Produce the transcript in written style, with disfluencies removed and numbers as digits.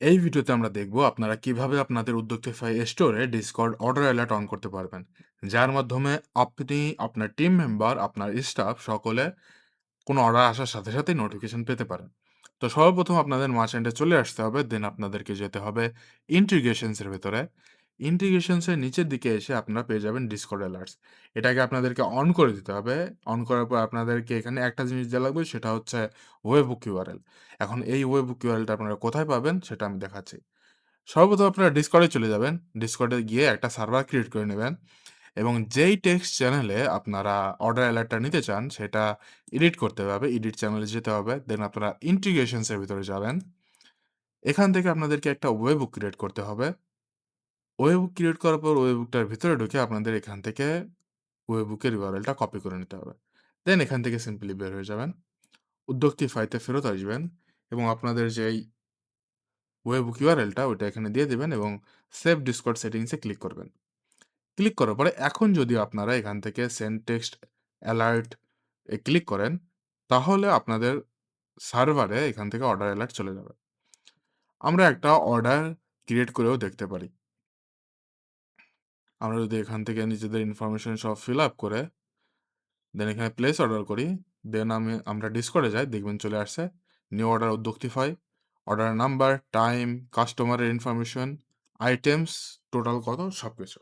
এই ভিডিওতে আমরা দেখব আপনারা কিভাবে আপনাদের উদ্যোক্তাফাই স্টোরে ডিসকর্ড অর্ডার অ্যালার্ট অন করতে পারবেন। যার মাধ্যমে আপনি, আপনার টিম মেম্বার, আপনার স্টাফ সকলে কোনো অর্ডার আসার সাথে সাথেই নোটিফিকেশন পেতে পারেন। তো সর্বপ্রথম আপনাদের মার্চেন্টে চলে আসতে হবে। দেন আপনাদেরকে যেতে হবে ইন্টিগ্রেশনস এর ভেতরে। ইন্টিগ্রেশনস এর নিচের দিকে এসে আপনারা পেয়ে যাবেন ডিসকর্ড অ্যালার্টস। এটাকে আপনাদেরকে অন করে দিতে হবে। অন করার পর আপনাদেরকে এখানে একটা জিনিস দেয়া লাগবে, সেটা হচ্ছে ওয়েবহুক ইউআরএল। এখন এই ওয়েবহুক ইউআরএলটা আপনারা কোথায় পাবেন সেটা আমি দেখাচ্ছি। সর্বপ্রথম আপনারা ডিসকর্ডে চলে যাবেন। ডিসকর্ডে গিয়ে একটা সার্ভার ক্রিয়েট করে নেবেন এবং যেই টেক্সট চ্যানেলে আপনারা অর্ডার অ্যালার্টটা নিতে চান সেটা এডিট করতে হবে। এডিট চ্যানেলে যেতে হবে। দেন আপনারা ইন্টিগ্রেশনস এর ভিতরে যাবেন। এখান থেকে আপনাদেরকে একটা ওয়েবহুক ক্রিয়েট করতে হবে। ওয়েবহুক ক্রিয়েট করার পর ওয়েবহুকটার ভিতরে ঢুকে আপনাদের এখান থেকে ওয়েবহুকের ইউআরএলটা কপি করে নিতে হবে। দেন এখান থেকে সিম্পলি বের হয়ে যাবেন। উদ্যোক্তিফাইতে ফেরত আসবেন এবং আপনাদের যেই ওয়েবহুক ইউআরএলটা ওইটা এখানে দিয়ে দিবেন এবং সেভ ডিসকর্ড সেটিংস এ ক্লিক করবেন। ক্লিক করার পরে এখন যদি আপনারা এখান থেকে সেন্ড টেক্সট অ্যালার্ট এ ক্লিক করেন, তাহলে আপনাদের সার্ভারে এখান থেকে অর্ডার অ্যালার্ট চলে যাবে। আমরা একটা অর্ডার ক্রিয়েট করেও দেখতে পারি। আমরা যদি এখান থেকে নিজেদের ইনফরমেশন সব ফিল আপ করে দেন এখানে প্লেস অর্ডার করি, দেন আমরা ডিসকর্ডে যাই, দেখবেন চলে আসছে নিউ অর্ডার উদ্যোক্তিফাই, অর্ডার নাম্বার, টাইম, কাস্টমারের ইনফরমেশন, আইটেমস, টোটাল কত সবকিছু।